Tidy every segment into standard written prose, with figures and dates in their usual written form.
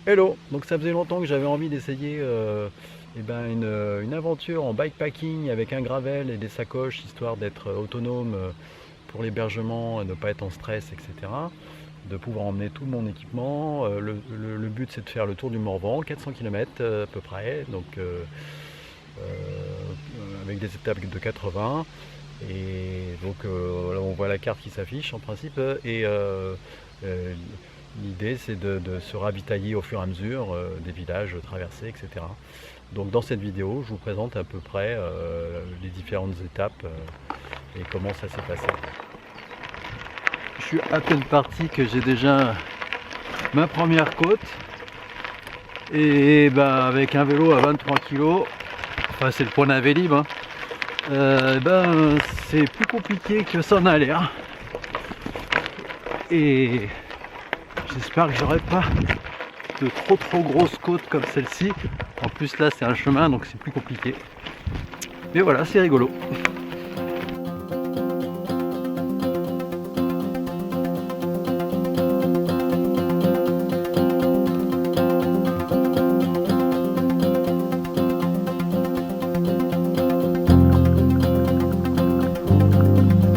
Hello! Donc ça faisait longtemps que j'avais envie d'essayer une aventure en bikepacking avec un gravel et des sacoches, histoire d'être autonome pour l'hébergement, ne pas être en stress, etc. De pouvoir emmener tout mon équipement. Le but, c'est de faire le tour du Morvan, 400 km à peu près, donc avec des étapes de 80. Et donc là, on voit la carte qui s'affiche en principe. L'idée, c'est de se ravitailler au fur et à mesure des villages traversés, etc. Donc dans cette vidéo, je vous présente à peu près les différentes étapes et comment ça s'est passé. Je suis à peine parti que j'ai déjà ma première côte. Et ben, avec un vélo à 23 kg, enfin c'est le point d'un Vélib, hein, c'est plus compliqué que ça en a l'air. Et j'espère que j'aurai pas de trop grosses côtes comme celle-ci. En plus là c'est un chemin donc c'est plus compliqué. Mais voilà, c'est rigolo.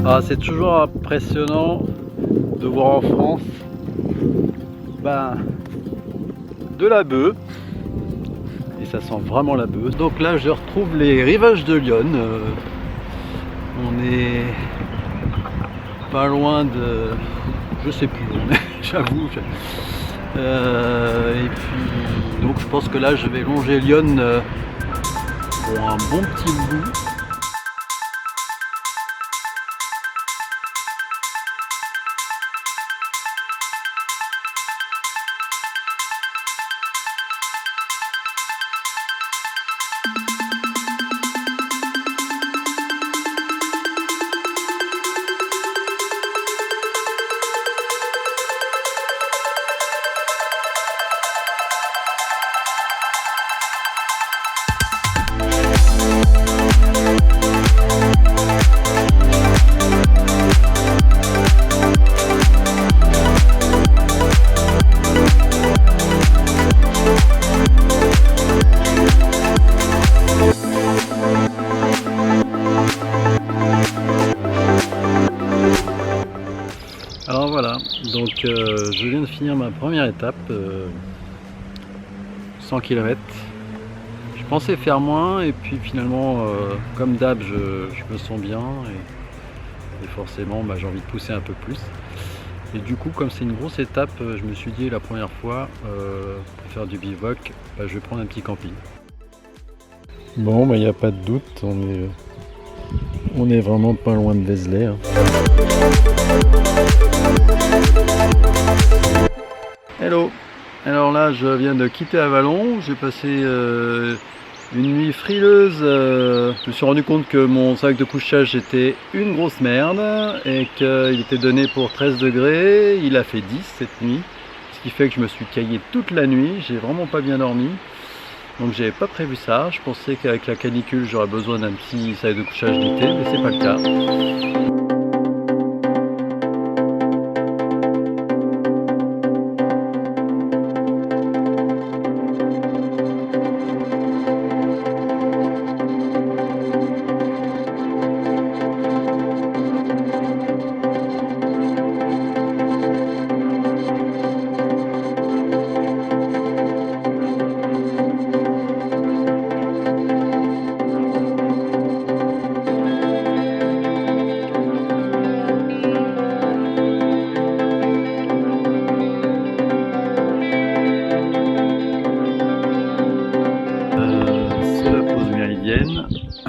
Ah, c'est toujours impressionnant de voir en France de la bœuf, et ça sent vraiment la bœuf. Donc là je retrouve les rivages de Lyon. On est pas loin de, je sais plus où on est, j'avoue. Et puis donc je pense que là je vais longer Lyon pour un bon petit bout. Alors voilà, donc je viens de finir ma première étape, 100 km. Je pensais faire moins et puis finalement, comme d'hab, je me sens bien et forcément j'ai envie de pousser un peu plus. Et du coup, comme c'est une grosse étape, je me suis dit la première fois, pour faire du bivouac, je vais prendre un petit camping. Bon, il n'y a pas de doute, on est vraiment pas loin de Vézelay, hein. Hello! Alors là je viens de quitter Avallon, j'ai passé une nuit frileuse. Je me suis rendu compte que mon sac de couchage était une grosse merde et qu'il était donné pour 13 degrés, il a fait 10 cette nuit, ce qui fait que je me suis caillé toute la nuit, j'ai vraiment pas bien dormi. Donc j'avais pas prévu ça, je pensais qu'avec la canicule j'aurais besoin d'un petit sac de couchage d'été, mais c'est pas le cas.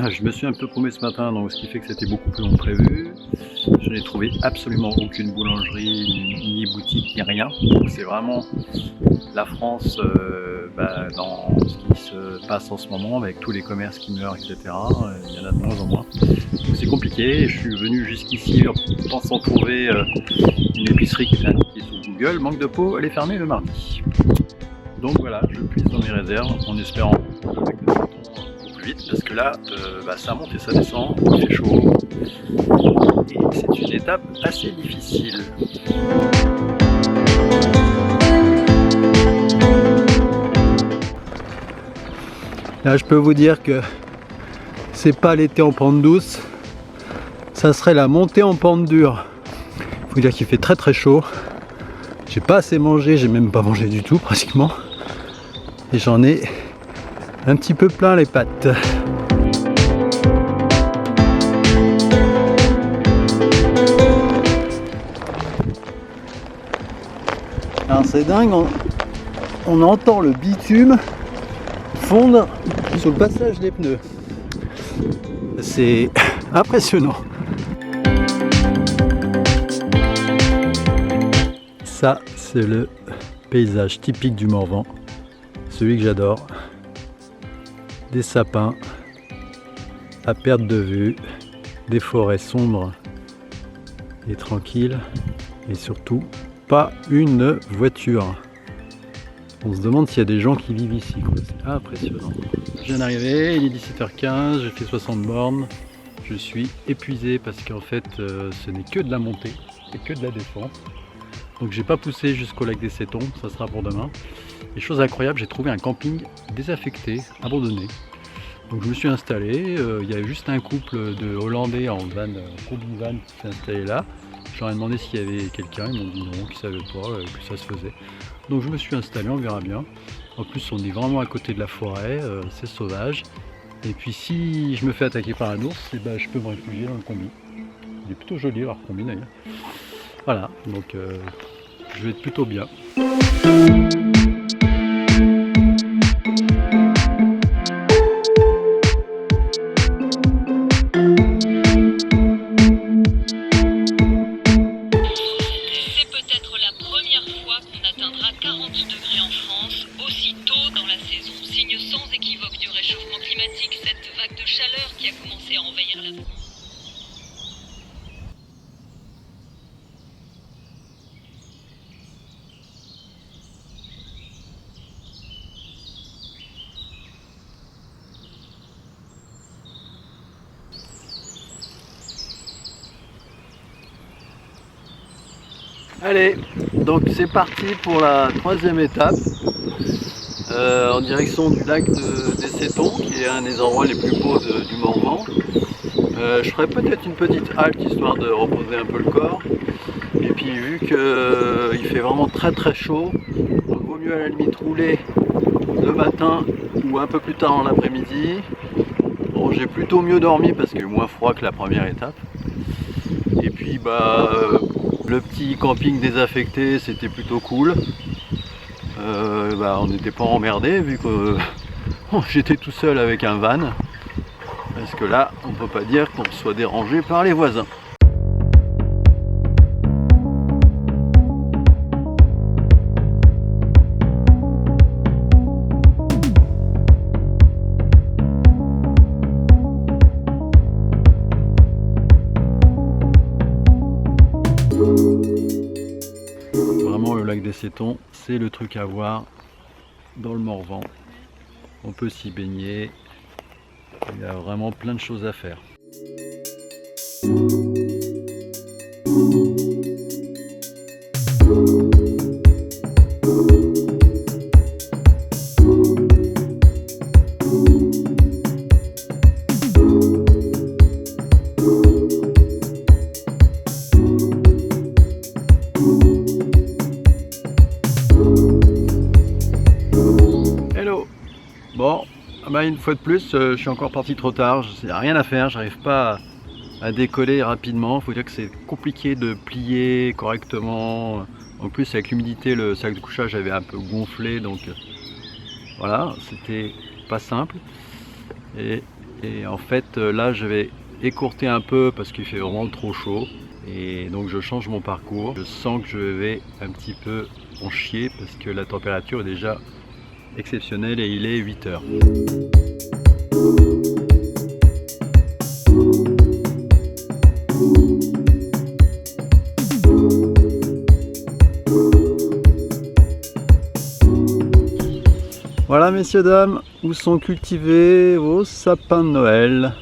Je me suis un peu paumé ce matin, donc ce qui fait que c'était beaucoup plus long que prévu. Je n'ai trouvé absolument aucune boulangerie, ni boutique, ni rien. Donc c'est vraiment la France dans ce qui se passe en ce moment, avec tous les commerces qui meurent, etc. Il y en a de moins en moins. Donc c'est compliqué. Je suis venu jusqu'ici en pensant trouver une épicerie qui était indiquée sur Google. Manque de peau, elle est fermée le mardi. Donc voilà, je puise dans mes réserves en espérant avec le bâton vite, parce que là ça monte et ça descend, il fait chaud et c'est une étape assez difficile. Là, je peux vous dire que c'est pas l'été en pente douce, ça serait la montée en pente dure. Faut dire qu'il fait très très chaud. J'ai pas assez mangé, j'ai même pas mangé du tout pratiquement. Et j'en ai un petit peu plein les pattes. Alors c'est dingue, on entend le bitume fondre sur le passage des pneus. C'est impressionnant. Ça, c'est le paysage typique du Morvan, celui que j'adore. Des sapins à perte de vue, des forêts sombres et tranquilles, et surtout pas une voiture. On se demande s'il y a des gens qui vivent ici, quoi. C'est impressionnant. Je viens d'arriver, il est 17h15, j'ai fait 60 bornes. Je suis épuisé parce qu'en fait ce n'est que de la montée et que de la descente. Donc j'ai pas poussé jusqu'au lac des Sétons, ça sera pour demain. Et chose incroyable, j'ai trouvé un camping désaffecté, abandonné. Donc je me suis installé, il y avait juste un couple de Hollandais en van, combi van qui s'est installé là. Je leur ai demandé s'il y avait quelqu'un, ils m'ont dit non, qu'ils ne savaient pas, que ça se faisait. Donc je me suis installé, on verra bien. En plus on est vraiment à côté de la forêt, c'est sauvage. Et puis si je me fais attaquer par un ours, eh ben, je peux me réfugier dans le combi. Il est plutôt joli leur combi d'ailleurs. Voilà, donc je vais être plutôt bien. Allez, donc c'est parti pour la troisième étape en direction du lac des Sétons, qui est un des endroits les plus beaux du Morvan. Je ferai peut-être une petite halte histoire de reposer un peu le corps. Et puis vu qu'il fait vraiment très très chaud, il vaut mieux à la limite rouler le matin ou un peu plus tard en l'après-midi. Bon, j'ai plutôt mieux dormi parce qu'il y a eu moins froid que la première étape. Et puis le petit camping désaffecté, c'était plutôt cool. On n'était pas emmerdé vu que j'étais tout seul avec un van. Parce que là, on peut pas dire qu'on soit dérangé par les voisins. Vraiment, le lac des Sétons, c'est le truc à voir dans le Morvan. On peut s'y baigner. Il y a vraiment plein de choses à faire. Hello. Bon. Une fois de plus, je suis encore parti trop tard, il n'y a rien à faire, j'arrive pas à décoller rapidement. Il faut dire que c'est compliqué de plier correctement. En plus avec l'humidité, le sac de couchage avait un peu gonflé, donc voilà, c'était pas simple. Et en fait là je vais écourter un peu parce qu'il fait vraiment trop chaud. Et donc je change mon parcours. Je sens que je vais un petit peu en chier parce que la température est déjà exceptionnelle et il est 8 h. Voilà messieurs dames, où sont cultivés vos sapins de Noël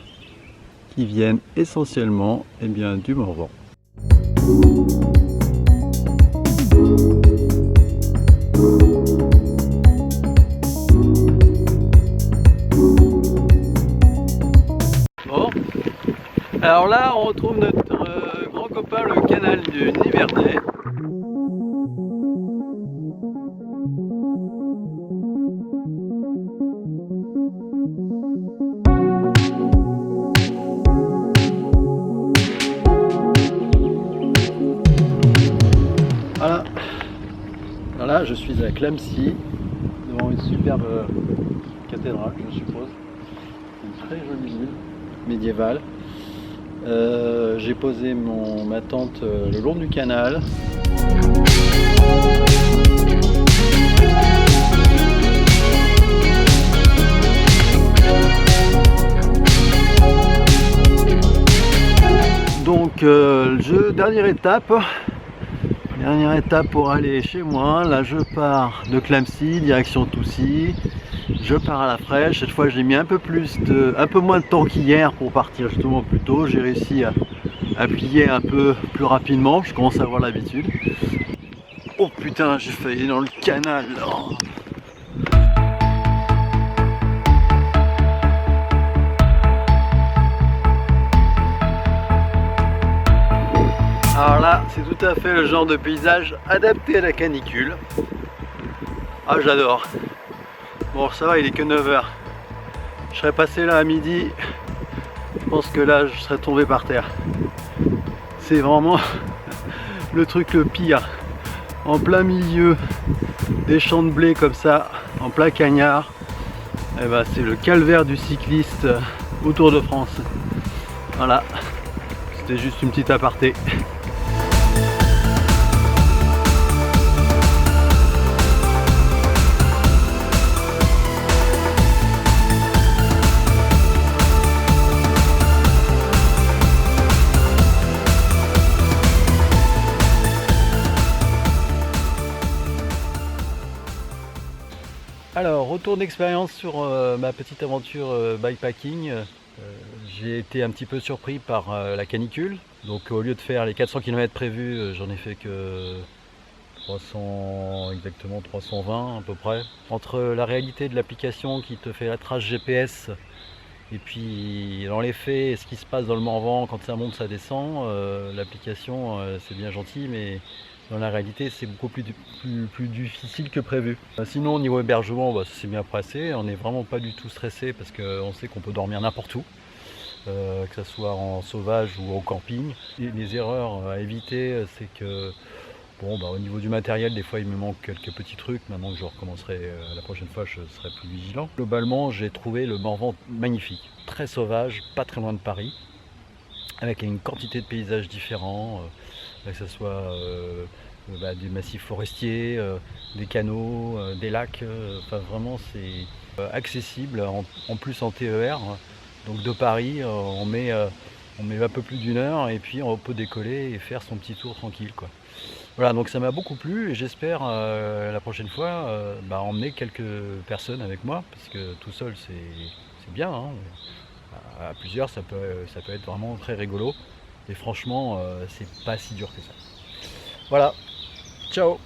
qui viennent essentiellement du Morvan. Alors là, on retrouve notre grand copain, le canal du Nivernais. Voilà. Alors là, je suis à Clamecy, devant une superbe cathédrale, je suppose. Une très jolie ville médiévale. J'ai posé ma tente le long du canal. Donc dernière étape pour aller chez moi. Là je pars de Clamecy, direction Toucy. Je pars à la fraîche. Cette fois j'ai mis un peu moins de temps qu'hier pour partir justement plus tôt. J'ai réussi à plier un peu plus rapidement. Je commence à avoir l'habitude. Oh putain, j'ai failli dans le canal là. Alors là, c'est tout à fait le genre de paysage adapté à la canicule. Ah, j'adore. Bon, ça va, il est que 9h. Je serais passé là à midi. Je pense que là, je serais tombé par terre. C'est vraiment le truc le pire. En plein milieu des champs de blé comme ça, en plein cagnard. Et ben, c'est le calvaire du cycliste au Tour de France. Voilà. C'était juste une petite aparté. Alors, retour d'expérience sur ma petite aventure bikepacking. J'ai été un petit peu surpris par la canicule. Donc au lieu de faire les 400 km prévus, j'en ai fait que exactement 320 à peu près. Entre la réalité de l'application qui te fait la trace GPS et puis dans les faits et ce qui se passe dans le Morvan quand ça monte, ça descend, l'application c'est bien gentil, mais dans la réalité c'est beaucoup plus difficile que prévu. Sinon au niveau hébergement, ça s'est bien passé, on n'est vraiment pas du tout stressé parce qu'on sait qu'on peut dormir n'importe où, que ce soit en sauvage ou en camping. Et les erreurs à éviter, c'est que au niveau du matériel, des fois il me manque quelques petits trucs. Maintenant que je recommencerai la prochaine fois, je serai plus vigilant. Globalement, j'ai trouvé le Morvan magnifique, très sauvage, pas très loin de Paris, avec une quantité de paysages différents, que ce soit des massifs forestiers, des canaux, des lacs. Enfin vraiment c'est accessible, en plus en TER. Donc de Paris, on met un peu plus d'une heure et puis on peut décoller et faire son petit tour tranquille, quoi. Voilà, donc ça m'a beaucoup plu et j'espère la prochaine fois emmener quelques personnes avec moi, parce que tout seul c'est bien, hein. À plusieurs ça peut être vraiment très rigolo et franchement c'est pas si dur que ça. Voilà, ciao.